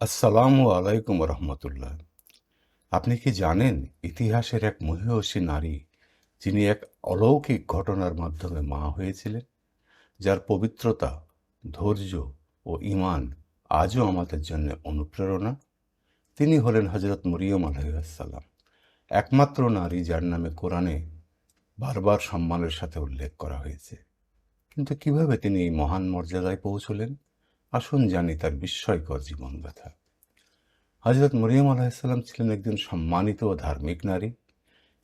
আসসালামু আলাইকুম রহমতুল্লাহ। আপনি কি জানেন ইতিহাসের এক মহিয়সী নারী যিনি এক অলৌকিক ঘটনার মাধ্যমে মা হয়েছিলেন, যার পবিত্রতা, ধৈর্য ও ঈমান আজও আমাদের জন্য অনুপ্রেরণা? তিনি হলেন হজরত মরিয়ম আলাইহিসসালাম, একমাত্র নারী যার নামে কোরআনে বারবার সম্মানের সাথে উল্লেখ করা হয়েছে। কিন্তু কিভাবে তিনি এই মহান মর্যাদায় পৌঁছলেন? আসুন জানি তার বিস্ময়কর জীবনগাথা। হজরত মরিয়ম আলাহিসাল্লাম ছিলেন একজন সম্মানিত ও ধার্মিক নারী।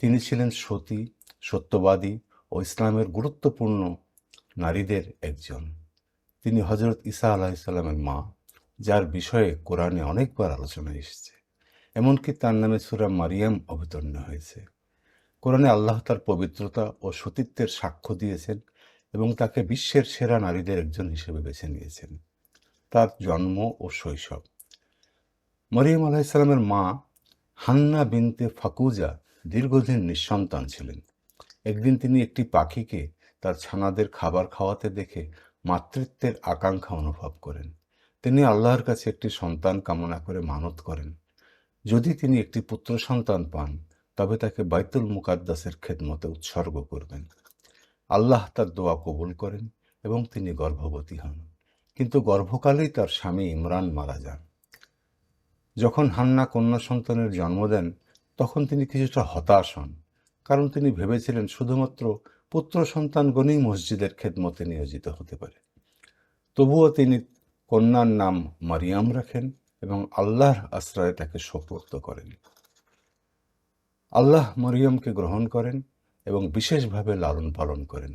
তিনি ছিলেন সতী, সত্যবাদী ও ইসলামের গুরুত্বপূর্ণ নারীদের একজন। তিনি হজরত ঈসা আলাহিসাল্লামের মা, যার বিষয়ে কোরআনে অনেকবার আলোচনা এসেছে। এমনকি তার নামে সূরা মারিয়াম অবতীর্ণ হয়েছে। কোরআনে আল্লাহ তার পবিত্রতা ও সতীত্বের সাক্ষ্য দিয়েছেন এবং তাকে বিশ্বের সেরা নারীদের একজন হিসেবে বেছে নিয়েছেন। তার জন্ম ও শৈশব। মরিয়ম আলাহিসাল্লামের মা হান্না বিনতে ফাকুজা দীর্ঘদিন নিঃসন্তান ছিলেন। একদিন তিনি একটি পাখিকে তার ছানাদের খাবার খাওয়াতে দেখে মাতৃত্বের আকাঙ্ক্ষা অনুভব করেন। তিনি আল্লাহর কাছে একটি সন্তান কামনা করে মানত করেন। যদি তিনি একটি পুত্র সন্তান পান, তবে তাকে বাইতুল মুকাদ্দাসের খেদমতে উৎসর্গ করবেন। আল্লাহ তার দোয়া কবুল করেন এবং তিনি গর্ভবতী হন। কিন্তু গর্ভকালেই তার স্বামী ইমরান মারা যান। যখন হান্না কন্যা সন্তানের জন্ম দেন, তখন তিনি কিছুটা হতাশ হন, কারণ তিনি ভেবেছিলেন শুধুমাত্র পুত্র সন্তানগণই মসজিদের খেদমতে নিয়োজিত হতে পারে। তবুও তিনি কন্যার নাম মারিয়াম রাখেন এবং আল্লাহর আশ্রয়ে তাকে সোপর্দ করেন। আল্লাহ মরিয়মকে গ্রহণ করেন এবং বিশেষভাবে লালন পালন করেন।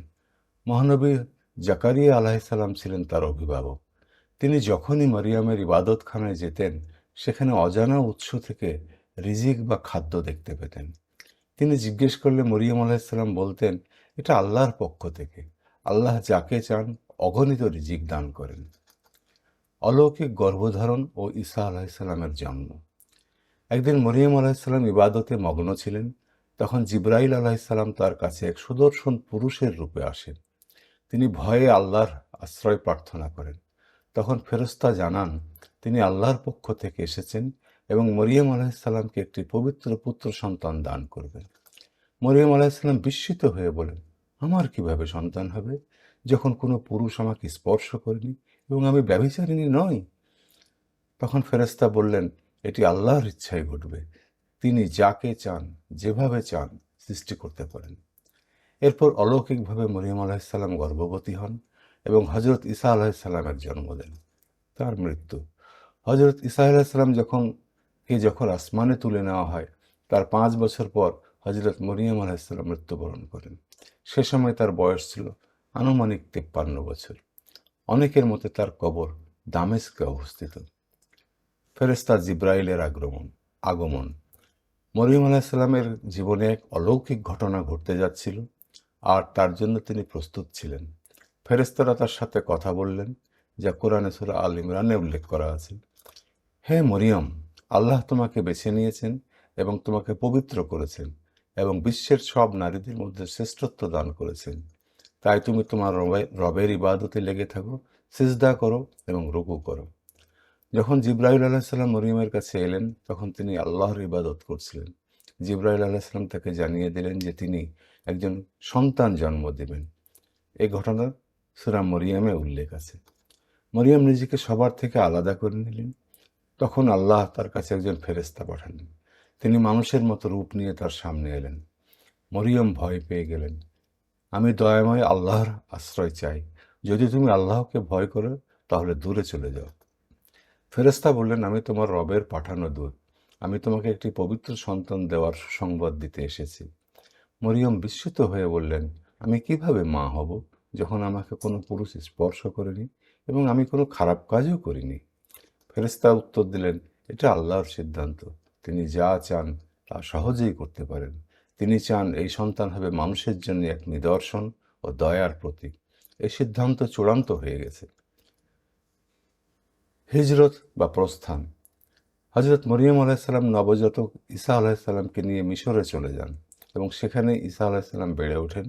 মহানবী জাকারিয়া আলাইহিসসালাম ছিলেন তার অভিভাবক। তিনি যখনই মরিয়মের ইবাদতখানায় যেতেন, সেখানে অজানা উৎস থেকে রিজিক বা খাদ্য দেখতে পেতেন। তিনি জিজ্ঞেস করলে মরিয়ম আলাইহিসসালাম বলতেন, এটা আল্লাহর পক্ষ থেকে। আল্লাহ যাকে চান অগণিত রিজিক দান করেন। অলৌকিক গর্ভধারণ ও ঈসা আলাইহিসসালামের জন্ম। একদিন মরিয়ম আলাইহিসসালাম ইবাদতে মগ্ন ছিলেন। তখন জিবরাইল আলাইহিসসালাম তার কাছে এক সুদর্শন পুরুষের রূপে আসেন। তিনি ভয়ে আল্লাহর আশ্রয় প্রার্থনা করেন। তখন ফেরেশতা জানান তিনি আল্লাহর পক্ষ থেকে এসেছেন এবং মরিয়ম আলাইহিসসালামকে একটি পবিত্র পুত্র সন্তান দান করবেন। মরিয়ম আলাইহিসসালাম বিস্মিত হয়ে বলেন, আমার কিভাবে সন্তান হবে, যখন কোনো পুরুষ আমাকে স্পর্শ করেনি এবং আমি ব্যভিচারিণী নই? তখন ফেরেশতা বললেন, এটি আল্লাহর ইচ্ছায় ঘটবে। তিনি যাকে চান, যেভাবে চান সৃষ্টি করতে পারেন। এরপর অলৌকিকভাবে মরিয়ম আলাহিসাল্লাম গর্ভবতী হন এবং হজরত ঈসা আলাহিসাল্লামের জন্ম দেন। তার মৃত্যু। হজরত ঈসা আলাহিসাল্লাম যখন আসমানে তুলে নেওয়া হয়, তার 5 বছর পর হজরত মরিয়ম আলাহিসাল্লাম মৃত্যুবরণ করেন। সে সময় তার বয়স ছিল আনুমানিক 53 বছর। অনেকের মতে তার কবর দামেস্কে অবস্থিত। ফেরেশতা জিব্রাইলের আগমন। মরিয়ম আলাহিসাল্লামের জীবনে এক অলৌকিক ঘটনা ঘটতে যাচ্ছিল, আর তার জন্য তিনি প্রস্তুত ছিলেন। ফেরেশতারা তার সাথে কথা বললেন, যা কোরআনে সূরা আল ইমরানে উল্লেখ করা আছে। হে মরিয়ম, আল্লাহ তোমাকে বেছে নিয়েছেন এবং তোমাকে পবিত্র করেছেন এবং বিশ্বের সব নারীদের মধ্যে শ্রেষ্ঠত্ব দান করেছেন। তাই তুমি তোমার রবের ইবাদতে লেগে থাকো, সিজদা করো এবং রুকু করো। যখন জিবরাইল আলাইহিসসালাম মরিয়মের কাছে এলেন, তখন তিনি আল্লাহর ইবাদত করছিলেন। জিবরাইল আলাইহিসসালাম তাকে জানিয়ে দিলেন যে তিনি একজন সন্তান জন্ম দেবেন। এই ঘটনা সূরা মরিয়মে উল্লেখ আছে। মরিয়ম নিজেকে সবার থেকে আলাদা করে নিলেন। তখন আল্লাহ তার কাছে একজন ফেরেশতা পাঠালেন। তিনি মানুষের মতো রূপ নিয়ে তার সামনে এলেন। মরিয়ম ভয় পেয়ে গেলেন। আমি দয়াময় আল্লাহর আশ্রয় চাই। যদি তুমি আল্লাহকে ভয় করো, তাহলে দূরে চলে যাও। ফেরেশতা বললেন, আমি তোমার রবের পাঠানো দূত। আমি তোমাকে একটি পবিত্র সন্তান দেওয়ার সুসংবাদ দিতে এসেছি। মরিয়ম বিস্মিত হয়ে বললেন, আমি কিভাবে মা হব, যখন আমাকে কোনো পুরুষ স্পর্শ করেনি এবং আমি কোনো খারাপ কাজও করিনি? ফেরেশতা উত্তর দিলেন, এটা আল্লাহর সিদ্ধান্ত। তিনি যা চান তা সহজেই করতে পারেন। তিনি চান এই সন্তান হবে মানুষের জন্য এক নিদর্শন ও দয়ার প্রতীক। এই সিদ্ধান্ত চূড়ান্ত হয়ে গেছে। হিজরত বা প্রস্থান। হজরত মরিয়ম আলাহিসাল্লাম নবজাতক ঈসা আলাহিসাল্লামকে নিয়ে মিশরে চলে যান এবং সেখানে ঈসা আলাহিসাল্লাম বেড়ে ওঠেন,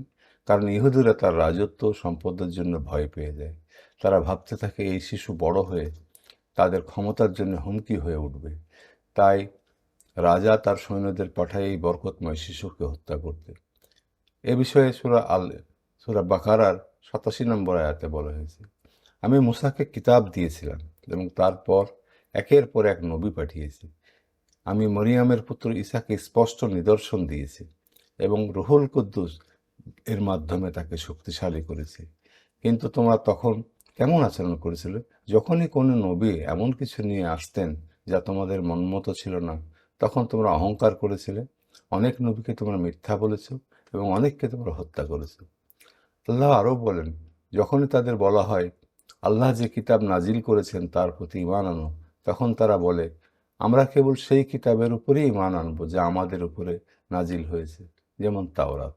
কারণ ইহুদিরা তার রাজত্ব ও সম্পদের জন্য ভয় পেয়ে যায়। তারা ভাবতে থাকে এই শিশু বড় হয়ে তাদের ক্ষমতার জন্য হুমকি হয়ে উঠবে। তাই রাজা তার সৈন্যদের পাঠায় এই বরকতময় শিশুকে হত্যা করতে। এ বিষয়ে সূরা বাকারার ৮৭ নম্বর আয়াতে বলা হয়েছে, আমি মূসাকে কিতাব দিয়েছিলাম এবং তারপর একের পর এক নবী পাঠিয়েছি। আমি মরিয়মের পুত্র ঈসাকে স্পষ্ট নিদর্শন দিয়েছি এবং রুহুল কুদ্দুস এর মাধ্যমে তাকে শক্তিশালী করেছি। কিন্তু তোমরা তখন কেমন আচরণ করেছিলে? যখনই কোনো নবী এমন কিছু নিয়ে আসতেন যা তোমাদের মনমতো ছিল না, তখন তোমরা অহংকার করেছিলে, অনেক নবীকে তোমরা মিথ্যা বলেছ এবং অনেককে তোমরা হত্যা করেছ। আল্লাহ আরও বলেন, যখনই তাদের বলা হয় আল্লাহ যে কিতাব নাজিল করেছেন তার প্রতি ঈমান আনো, তখন তারা বলে আমরা কেবল সেই কিতাবের উপরেই ঈমান আনব যা আমাদের উপরে নাজিল হয়েছে, যেমন তাওরাত।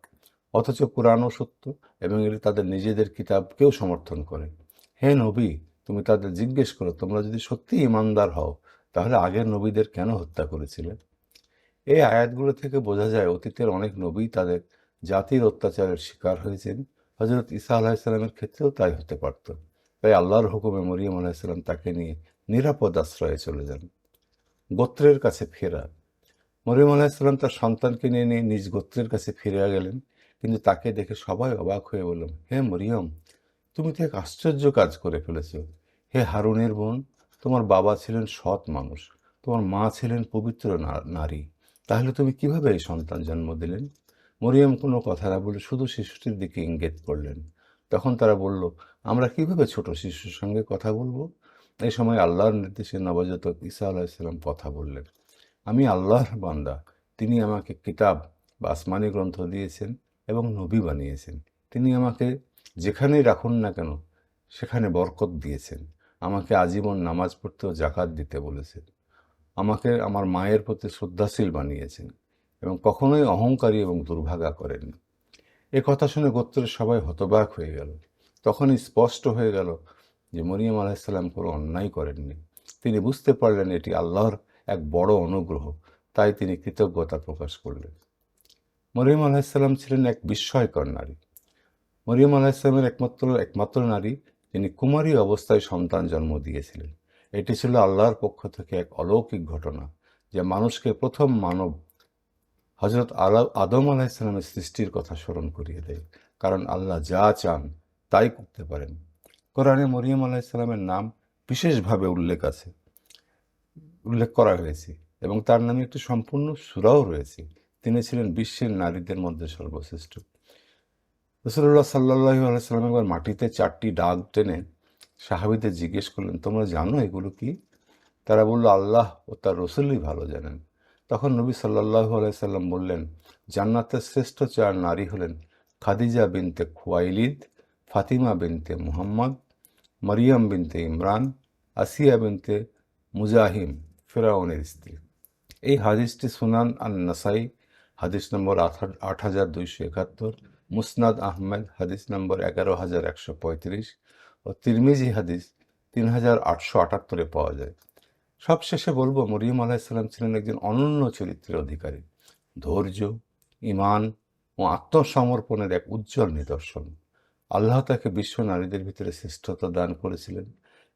অথচ কুরআনও সত্য এবং এটি তাদের নিজেদের কিতাবকেও সমর্থন করে। হে নবী, তুমি তাদের জিজ্ঞেস করো, তোমরা যদি সত্যিই ঈমানদার হও তাহলে আগের নবীদের কেন হত্যা করেছিলে? এই আয়াতগুলো থেকে বোঝা যায় অতীতের অনেক নবী তাদের জাতির অত্যাচারের শিকার হয়েছেন। হজরত ঈসা আলাহিসাল্লামের ক্ষেত্রেও তাই হতে পারত। তাই আল্লাহর হুকুমে মরিয়ম আলাহিসাল্লাম তাকে নিয়ে নিরাপদ আশ্রয়ে চলে যান। গোত্রের কাছে ফেরা। মরিয়ম আলাহিসাল্লাম তার সন্তানকে নিয়ে নিজ গোত্রের কাছে ফিরে গেলেন, কিন্তু তাকে দেখে সবাই অবাক হয়ে বললেন, হে মরিয়ম, তুমি তো এক আশ্চর্য কাজ করে ফেলেছ। হে হারুনের বোন, তোমার বাবা ছিলেন সৎ মানুষ, তোমার মা ছিলেন পবিত্র নারী, তাহলে তুমি কিভাবে এই সন্তান জন্ম দিলেন? মরিয়ম কোনো কথা না বলে শুধু শিশুটির দিকে ইঙ্গিত করলেন। তখন তারা বলল, আমরা কিভাবে ছোট শিশুর সঙ্গে কথা বলবো? এই সময় আল্লাহর নির্দেশে নবজাতক ঈসা আলাইসাল্লাম কথা বললেন, আমি আল্লাহর বান্দা, তিনি আমাকে কিতাব বা আসমানি গ্রন্থ দিয়েছেন এবং নবী বানিয়েছেন। তিনি আমাকে যেখানেই রাখুন না কেন সেখানে বরকত দিয়েছেন। আমাকে আজীবন নামাজ পড়তে ও জাকাত দিতে বলেছেন। আমাকে আমার মায়ের প্রতি শ্রদ্ধাশীল বানিয়েছেন এবং কখনোই অহংকারী এবং দুর্ভাগা করেননি। এ কথা শুনে গোত্রের সবাই হতবাক হয়ে গেল। তখনই স্পষ্ট হয়ে গেল যে মরিয়ম আলাইসাল্লাম কোনো অন্যায় করেননি। তিনি বুঝতে পারলেন এটি আল্লাহর এক বড় অনুগ্রহ, তাই তিনি কৃতজ্ঞতা প্রকাশ করলেন। মরিয়ম আলাইসাল্লাম ছিলেন এক বিস্ময়কর নারী। মরিয়ম আলাইসাল্লামের একমাত্র নারী যিনি কুমারী অবস্থায় সন্তান জন্ম দিয়েছিলেন। এটি ছিল আল্লাহর পক্ষ থেকে এক অলৌকিক ঘটনা, যা মানুষকে প্রথম মানব হজরত আদম আলাইসাল্লামের সৃষ্টির কথা স্মরণ করিয়ে দেয়। কারণ আল্লাহ যা চান তাই করতে পারেন। কোরআনে মরিয়ম আলাইসাল্লামের নাম বিশেষভাবে উল্লেখ করা হয়েছে এবং তার নামে একটি সম্পূর্ণ সূরাও রয়েছে। তিনি ছিলেন বিশ্বের নারীদের মধ্যে সর্বশ্রেষ্ঠ। রাসূলুল্লাহ সাল্লাল্লাহু আলাইহি ওয়াসাল্লাম একবার মাটিতে 4টি দাগ টেনে সাহাবীদের জিজ্ঞেস করলেন, তোমরা জানো এগুলো কি? তারা বলল, আল্লাহ ও তার রসুলই ভালো জানেন। তখন নবী সাল্লাল্লাহু আলাইহি সাল্লাম বললেন, জান্নাতের শ্রেষ্ঠ 4 নারী হলেন খাদিজা বিনতে খুয়াইলিদ, ফাতিমা বিনতে মুহাম্মদ, মারিয়াম বিনতে ইমরান, আসিয়া বিনতে মুজাহিম, ফেরাউনের স্ত্রী। এই হাদিসটি সুনান আন-নাসাই হাদিস নম্বর ৮২৭১, মুসনাদ আহমেদ হাদিস নম্বর ১১১৩৫ ও তিরমিজি হাদিস ৩৮৭৮ পাওয়া যায়। সবশেষে বলবো, মরিয়ম আলাইসাল্লাম ছিলেন একজন অনন্য চরিত্রের অধিকারী। ধৈর্য, ঈমান ও আত্মসমর্পণের এক উজ্জ্বল নিদর্শন। আল্লাহ তাকে বিশ্ব নারীদের ভিতরে শ্রেষ্ঠতা দান করেছিলেন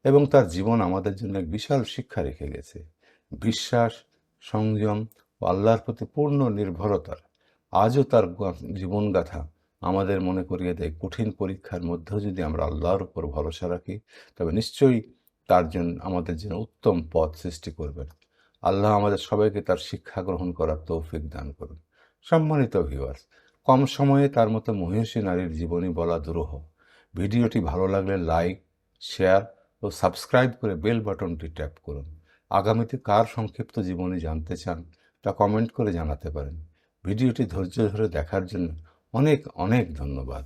এবং তার জীবন আমাদের জন্য এক বিশাল শিক্ষা রেখে গেছে। বিশ্বাস, সংযম ও আল্লাহর প্রতি পূর্ণ নির্ভরতার। আজও তার জীবনগাথা আমাদের মনে করিয়ে দেয়, কঠিন পরীক্ষার মধ্যেও যদি আমরা আল্লাহর উপর ভরসা রাখি তবে নিশ্চয়ই আমাদের জন্য উত্তম পথ সৃষ্টি করবেন। আল্লাহ আমাদের সবাইকে তার শিক্ষা গ্রহণ করার তৌফিক দান করুন। সম্মানিত ভিউয়ার্স, কম সময়ে তার মতো মহিষী নারীর জীবনী বলা দুরূহ। ভিডিওটি ভালো লাগলে লাইক, শেয়ার ও সাবস্ক্রাইব করে বেল বাটনটি ট্যাপ করুন। আগামীতে কার সংক্ষিপ্ত জীবনী জানতে চান তা কমেন্ট করে জানাতে পারেন। ভিডিওটি ধৈর্য ধরে দেখার জন্য অনেক অনেক ধন্যবাদ।